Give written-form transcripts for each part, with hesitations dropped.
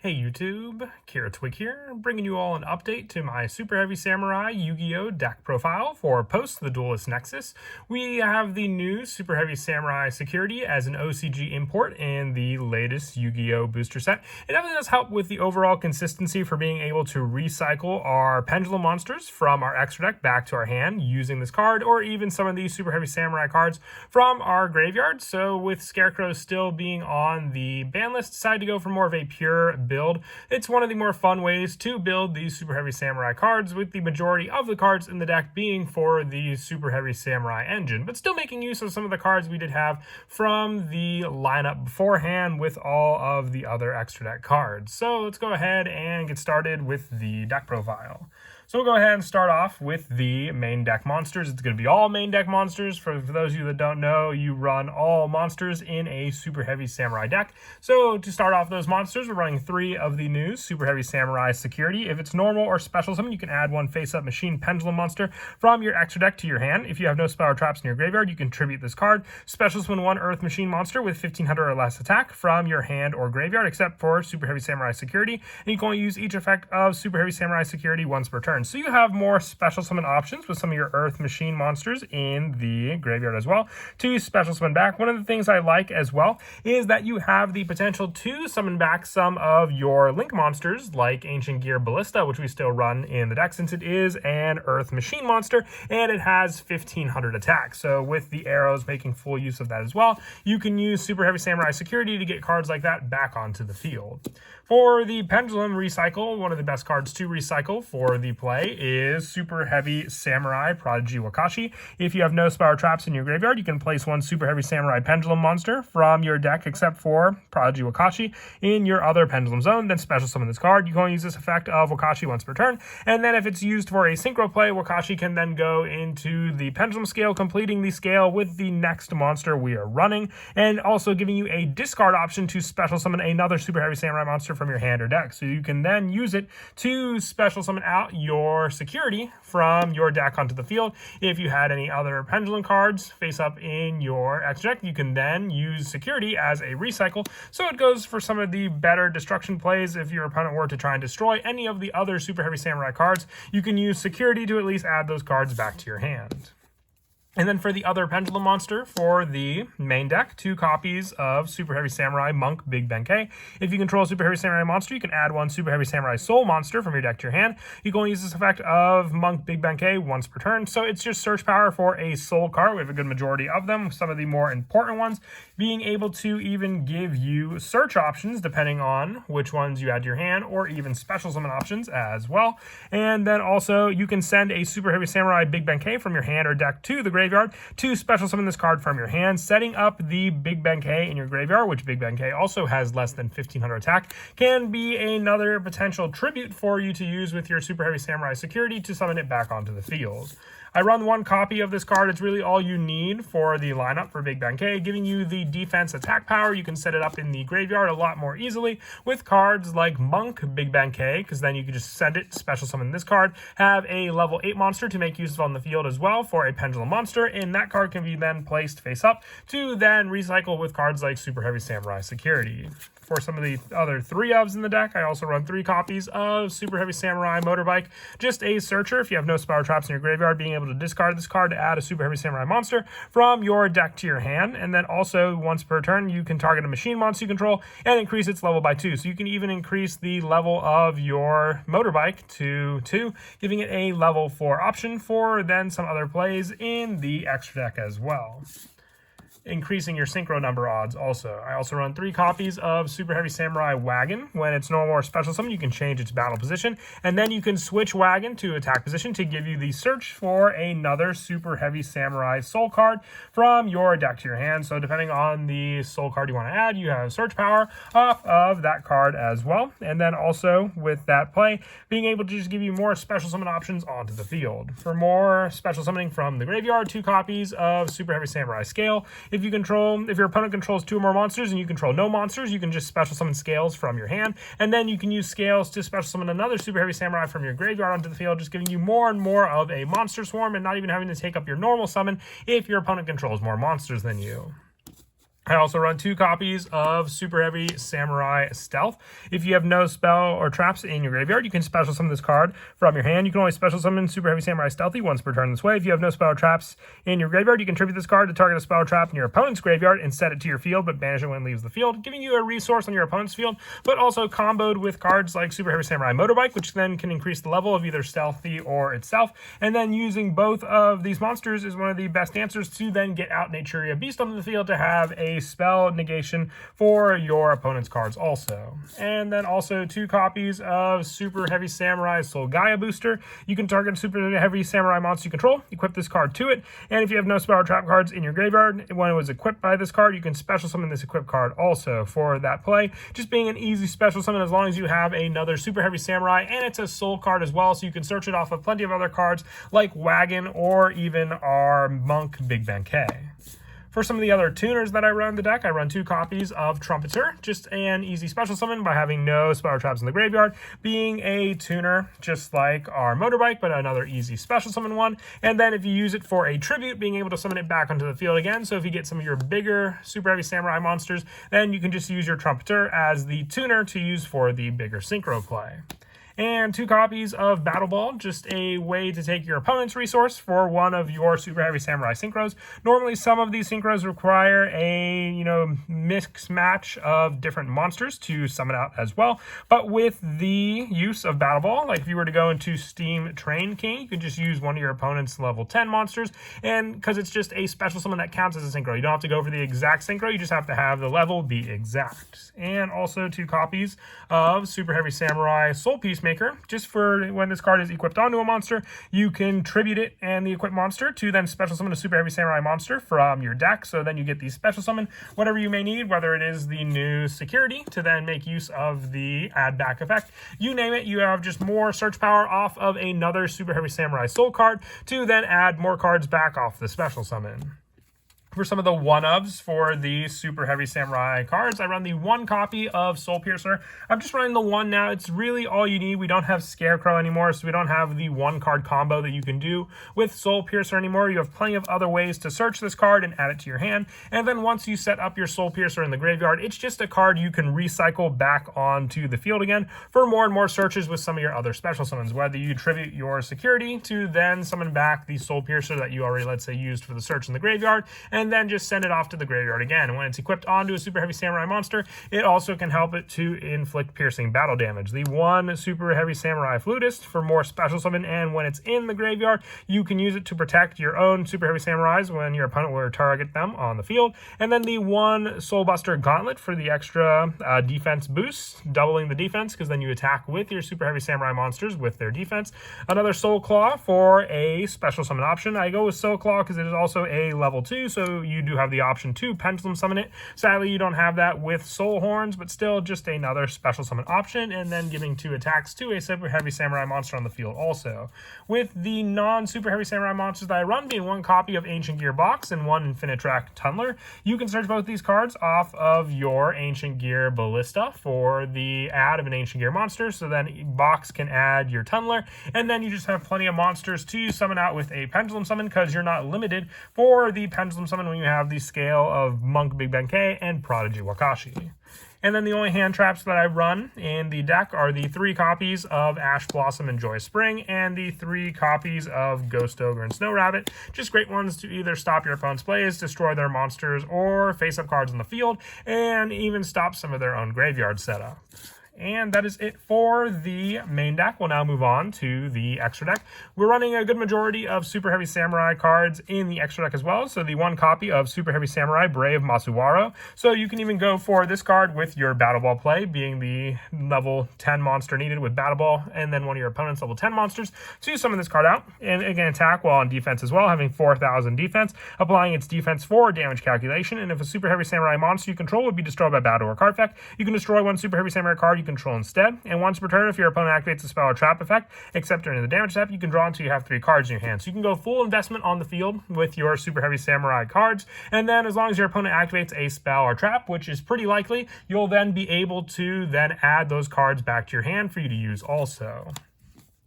Hey YouTube, Kira Twig here, bringing you all an update to my Superheavy Samurai Yu-Gi-Oh deck profile for post the Duelist Nexus. We have the new Superheavy Samurai security as an OCG import in the latest Yu-Gi-Oh booster set. It definitely does help with the overall consistency for being able to recycle our pendulum monsters from our extra deck back to our hand using this card, or even some of these Superheavy Samurai cards from our graveyard. So with Scarecrow still being on the ban list, decided to go for more of a pure build. It's one of the more fun ways to build these Super Heavy Samurai cards, with the majority of the cards in the deck being for the Super Heavy Samurai engine, but still making use of some of the cards we did have from the lineup beforehand with all of the other extra deck cards. So let's go ahead and get started with the deck profile. So we'll go ahead and start off with the main deck monsters. It's going to be all main deck monsters. For those of you that don't know, you run all monsters in a Super Heavy Samurai deck. So to start off those monsters, we're running 3 of the new Super Heavy Samurai security. If it's normal or special summon, you can add 1 face-up machine pendulum monster from your extra deck to your hand. If you have no spell or traps in your graveyard, you can tribute this card. Special summon 1 earth machine monster with 1500 or less attack from your hand or graveyard, except for Super Heavy Samurai security. And you can only use each effect of Super Heavy Samurai security once per turn. So you have more special summon options with some of your earth machine monsters in the graveyard as well to special summon back. One of the things I like as well is that you have the potential to summon back some of your link monsters like Ancient Gear Ballista, which we still run in the deck since it is an earth machine monster and it has 1500 attack. So with the arrows making full use of that as well, you can use Super Heavy Samurai security to get cards like that back onto the field. For the pendulum recycle, one of the best cards to recycle for the play is Super Heavy Samurai Prodigy Wakashi. If you have no spell or traps in your graveyard, you can place 1 Super Heavy Samurai pendulum monster from your deck except for Prodigy Wakashi in your other pendulum zone, then special summon this card. You can only use this effect of Wakashi once per turn, and then if it's used for a synchro play, Wakashi can then go into the pendulum scale, completing the scale with the next monster we are running, and also giving you a discard option to special summon another Super Heavy Samurai monster from your hand or deck. So you can then use it to special summon out your security from your deck onto the field. If you had any other pendulum cards face up in your extra deck, you can then use security as a recycle. So it goes for some of the better destruction plays. If your opponent were to try and destroy any of the other Super Heavy Samurai cards, you can use security to at least add those cards back to your hand. And then for the other pendulum monster for the main deck, 2 copies of Super Heavy Samurai Monk Big Benkei. If you control a Super Heavy Samurai monster, you can add 1 Super Heavy Samurai Soul monster from your deck to your hand. You can only use this effect of Monk Big Benkei once per turn. So it's just search power for a soul card. We have a good majority of them, some of the more important ones being able to even give you search options depending on which ones you add to your hand, or even special summon options as well. And then also you can send a Super Heavy Samurai Big Benkei from your hand or deck to the graveyard to special summon this card from your hand, setting up the Big Benkei in your graveyard, which Big Benkei also has less than 1500 attack, can be another potential tribute for you to use with your Super Heavy Samurai security to summon it back onto the field. I run 1 copy of this card. It's really all you need for the lineup for Big Benkei, giving you the defense attack power. You can set it up in the graveyard a lot more easily with cards like Monk Big Benkei, because then you can just send it, special summon this card, have a level 8 monster to make use of on the field as well for a pendulum monster, and that card can be then placed face up to then recycle with cards like Super Heavy Samurai security. For some of the other 3 ofs in the deck, I also run 3 copies of Super Heavy Samurai Motorbike, just a searcher. If you have no spell or traps in your graveyard, being able to discard this card to add a Super Heavy Samurai monster from your deck to your hand. And then also once per turn, you can target a machine monster you control and increase its level by 2. So you can even increase the level of your motorbike to 2, giving it a level 4 option for then some other plays in the extra deck as well. Increasing your synchro number odds also. I also run 3 copies of Super Heavy Samurai Wagon. When it's normal or special summon, you can change its battle position, and then you can switch Wagon to attack position to give you the search for another Super Heavy Samurai Soul card from your deck to your hand. So depending on the Soul card you want to add, you have search power off of that card as well. And then also with that play, being able to just give you more special summon options onto the field. For more special summoning from the graveyard, 2 copies of Super Heavy Samurai Scale. If your opponent controls 2 or more monsters and you control no monsters, you can just special summon Scales from your hand, and then you can use Scales to special summon another Super Heavy Samurai from your graveyard onto the field, just giving you more and more of a monster swarm and not even having to take up your normal summon if your opponent controls more monsters than you. I also run 2 copies of Superheavy Samurai Stealth. If you have no spell or traps in your graveyard, you can special summon this card from your hand. You can only special summon Superheavy Samurai Stealthy once per turn this way. If you have no spell or traps in your graveyard, you can tribute this card to target a spell or trap in your opponent's graveyard and set it to your field, but banish it when it leaves the field, giving you a resource on your opponent's field, but also comboed with cards like Superheavy Samurai Motorbike, which then can increase the level of either Stealthy or itself. And then using both of these monsters is one of the best answers to then get out Naturia Beast on the field to have a spell negation for your opponent's cards also. And then also 2 copies of Super Heavy Samurai Soul Gaia Booster. You can target a Super Heavy Samurai monster you control, equip this card to it, and if you have no spell or trap cards in your graveyard, when it was equipped by this card, you can special summon this equipped card also for that play. Just being an easy special summon as long as you have another Super Heavy Samurai, and it's a soul card as well, so you can search it off of plenty of other cards like Wagon or even our Monk Big Benkei. For some of the other tuners that I run in the deck, I run 2 copies of Trumpeter, just an easy special summon by having no spell or traps in the graveyard, being a tuner just like our Motorbike, but another easy special summon one. And then if you use it for a tribute, being able to summon it back onto the field again. So if you get some of your bigger Super Heavy Samurai monsters, then you can just use your Trumpeter as the tuner to use for the bigger synchro play. And 2 copies of Battle Ball, just a way to take your opponent's resource for one of your Super Heavy Samurai synchros. Normally, some of these synchros require a, mix match of different monsters to summon out as well. But with the use of Battle Ball, like if you were to go into Steam Train King, you could just use one of your opponent's level 10 monsters. And because it's just a special summon that counts as a synchro, you don't have to go for the exact synchro, you just have to have the level be exact. And also 2 copies of Super Heavy Samurai Soul Peacemaker, just for when this card is equipped onto a monster, you can tribute it and the equipped monster to then special summon a Super Heavy Samurai monster from your deck. So then you get the special summon whatever you may need, whether it is the new security to then make use of the add back effect. You name it, you have just more search power off of another Super Heavy Samurai Soul card to then add more cards back off the special summon. For some of the one-ofs for the Super Heavy Samurai cards, I run the 1 copy of Soul Piercer. I'm just running the 1 now. It's really all you need. We don't have Scarecrow anymore, so we don't have the 1-card combo that you can do with Soul Piercer anymore. You have plenty of other ways to search this card and add it to your hand. And then once you set up your Soul Piercer in the graveyard, it's just a card you can recycle back onto the field again for more and more searches with some of your other special summons, whether you tribute your security to then summon back the Soul Piercer that you already, let's say, used for the search in the graveyard, and then just send it off to the graveyard again. And when it's equipped onto a Super Heavy Samurai monster, it also can help it to inflict piercing battle damage. The 1 Super Heavy Samurai Flutist for more special summon, and when it's in the graveyard, you can use it to protect your own Super Heavy Samurais when your opponent will target them on the field. And then the 1 Soulbuster Gauntlet for the extra defense boost, doubling the defense, because then you attack with your Super Heavy Samurai monsters with their defense. Another Soul Claw for a special summon option. I go with Soul Claw because it is also a level 2, so you do have the option to pendulum summon it. Sadly, you don't have that with Soul Horns, but still just another special summon option, and then giving 2 attacks to a Super Heavy Samurai monster on the field also. With the non-Super Heavy Samurai monsters that I run being 1 copy of Ancient Gear Box and 1 Infinitrack Tunneler, you can search both these cards off of your Ancient Gear Ballista for the add of an Ancient Gear monster, so then Box can add your Tunneler, and then you just have plenty of monsters to summon out with a pendulum summon, because you're not limited for the pendulum summon when you have the scale of Monk Big Benkei and Prodigy Wakashi. And then the only hand traps that I run in the deck are the 3 copies of Ash Blossom and Joyous Spring and the 3 copies of Ghost Ogre and Snow Rabbit. Just great ones to either stop your opponent's plays, destroy their monsters, or face up cards on the field, and even stop some of their own graveyard setup. And that is it for the main deck. We'll now move on to the extra deck. We're running a good majority of Super Heavy Samurai cards in the extra deck as well. So the 1 copy of Super Heavy Samurai Brave Masuwaro. So you can even go for this card with your Battle Ball play, being the level 10 monster needed with Battle Ball, and then one of your opponent's level 10 monsters to summon this card out. And again, attack while on defense as well, having 4,000 defense, applying its defense 4 damage calculation. And if a Super Heavy Samurai monster you control would be destroyed by battle or card effect, you can destroy 1 Super Heavy Samurai card you control instead. And once per turn, if your opponent activates a spell or trap effect, except during the damage step, you can draw until you have 3 cards in your hand. So you can go full investment on the field with your Super Heavy Samurai cards, and then as long as your opponent activates a spell or trap, which is pretty likely, you'll then be able to then add those cards back to your hand for you to use also.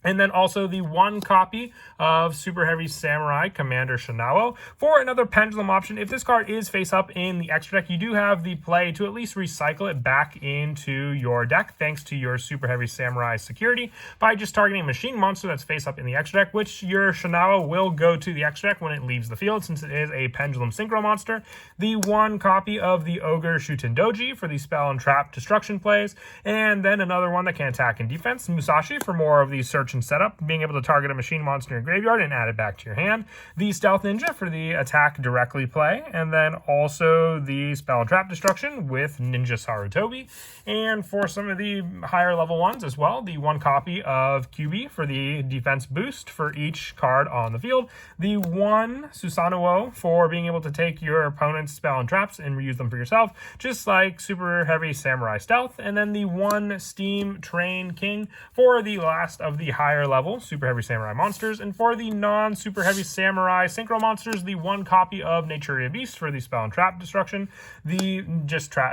And then also the 1 copy of Superheavy Samurai Commander Shinao for another pendulum option. If this card is face up in the extra deck, you do have the play to at least recycle it back into your deck thanks to your Superheavy Samurai security by just targeting a machine monster that's face up in the extra deck, which your Shinao will go to the extra deck when it leaves the field since it is a pendulum synchro monster. The 1 copy of the Ogre Shuten Doji for the spell and trap destruction plays, and then another one that can attack and defense, Musashi, for more of the search and setup, being able to target a machine monster in your graveyard and add it back to your hand. The Stealth Ninja for the attack directly play, and then also the spell and trap destruction with Ninja Sarutobi. And for some of the higher level ones as well, the 1 copy of QB for the defense boost for each card on the field. The 1 Susanoo for being able to take your opponent's spell and traps and reuse them for yourself, just like Superheavy Samurai Stealth. And then the 1 Steam Train King for the last of the higher level Superheavy Samurai monsters. And for the non-Superheavy Samurai synchro monsters, the 1 copy of Naturia Beast for the spell and trap destruction. The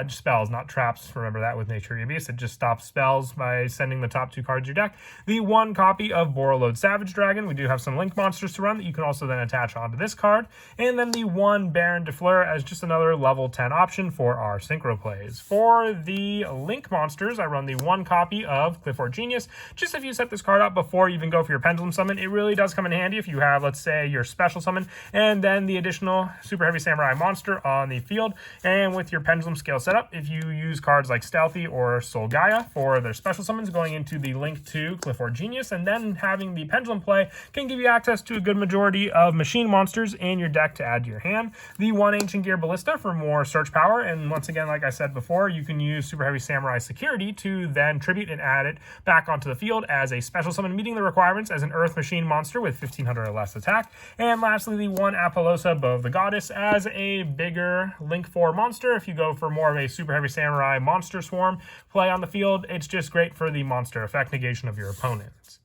spells, not traps. Remember that with Naturia Beast. It just stops spells by sending the top 2 cards of your deck. The 1 copy of Borreload Savage Dragon. We do have some link monsters to run that you can also then attach onto this card. And then the 1 Baron de Fleur as just another level 10 option for our synchro plays. For the link monsters, I run the 1 copy of Clifford Genius. Just if you set this card up before you even go for your pendulum summon, it really does come in handy if you have, let's say, your special summon and then the additional Superheavy Samurai monster on the field. And with your pendulum scale setup, if you use cards like Stealthy or Soul Gaia for their special summons, going into the link to Clifford Genius and then having the pendulum play can give you access to a good majority of machine monsters in your deck to add to your hand. The 1 Ancient Gear Ballista for more search power, and once again, like I said before, you can use Superheavy Samurai security to then tribute and add it back onto the field as a special summon, meeting the requirements as an Earth Machine monster with 1500 or less attack. And lastly, the 1 Apollosa Bow of the Goddess as a bigger Link 4 monster. If you go for more of a Superheavy Samurai monster swarm play on the field, it's just great for the monster effect negation of your opponents.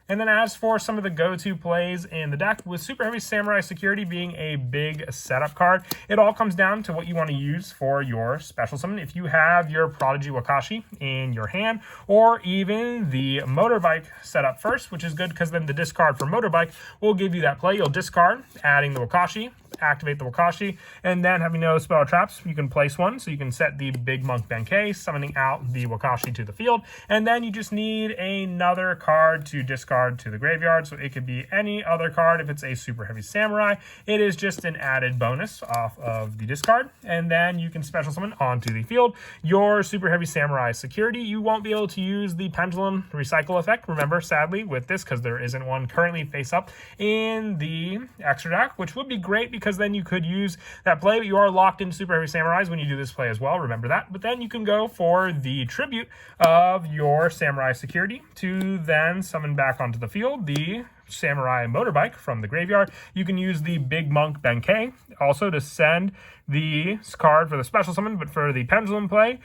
And then as for some of the go-to plays in the deck, with Superheavy Samurai Security being a big setup card, it all comes down to what you want to use for your special summon. If you have your Prodigy Wakashi in your hand, or even the Motorbike setup first, which is good because then the discard for Motorbike will give you that play. You'll discard, adding the Wakashi, activate the Wakashi, and then having no spell traps, you can place one. So you can set the Big Monk Benkei, summoning out the Wakashi to the field, and then you just need another card to discard to the graveyard. So it could be any other card. If it's a Superheavy Samurai, it is just an added bonus off of the discard, and then you can special summon onto the field your Superheavy Samurai security. You won't be able to use the Pendulum Recycle effect, remember, sadly, with this, because there isn't one currently face up in the extra deck, which would be great because then you could use that play, but you are locked into Superheavy Samurais when you do this play as well, remember that. But then you can go for the tribute of your Samurai security to then summon back onto the field the Samurai Motorbike from the graveyard. You can use the Big Monk Benkei also to send the card for the special summon, but for the pendulum play,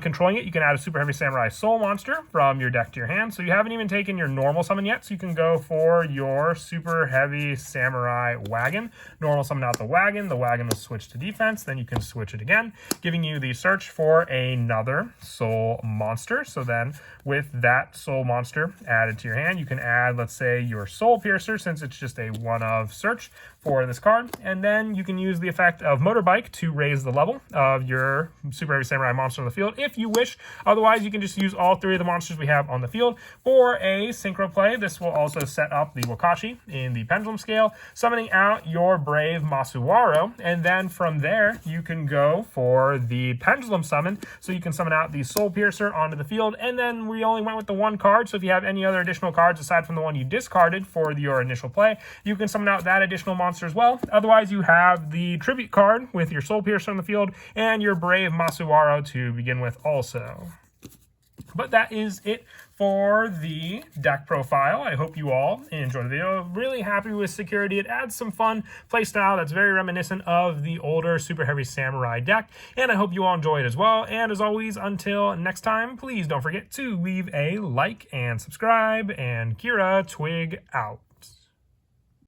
controlling it, you can add a Superheavy Samurai Soul monster from your deck to your hand. So you haven't even taken your normal summon yet, so you can go for your Superheavy Samurai Wagon. Normal summon out the wagon will switch to defense, then you can switch it again, giving you the search for another Soul monster. So then with that Soul monster added to your hand, you can add, let's say, your Soul Piercer, since it's just a one-of search for this card, and then you can use the effect of Motorbike to raise the level of your Superheavy Samurai monster on the field if you wish. Otherwise, you can just use all three of the monsters we have on the field. For a synchro play, this will also set up the Wakashi in the pendulum scale, summoning out your Brave Masuwaro, and then from there, you can go for the pendulum summon, so you can summon out the Soul Piercer onto the field, and then we only went with the one card, so if you have any other additional cards aside from the one you discarded for your initial play, you can summon out that additional monster as well. Otherwise, you have the tribute card with your Soul Piercer on the field and your Brave Masuwaro to begin with also. But that is it for the deck profile. I hope you all enjoyed the video. Really happy with security. It adds some fun playstyle that's very reminiscent of the older Superheavy Samurai deck, and I hope you all enjoy it as well. And as always, until next time, please don't forget to leave a like and subscribe, and Kira Twig out.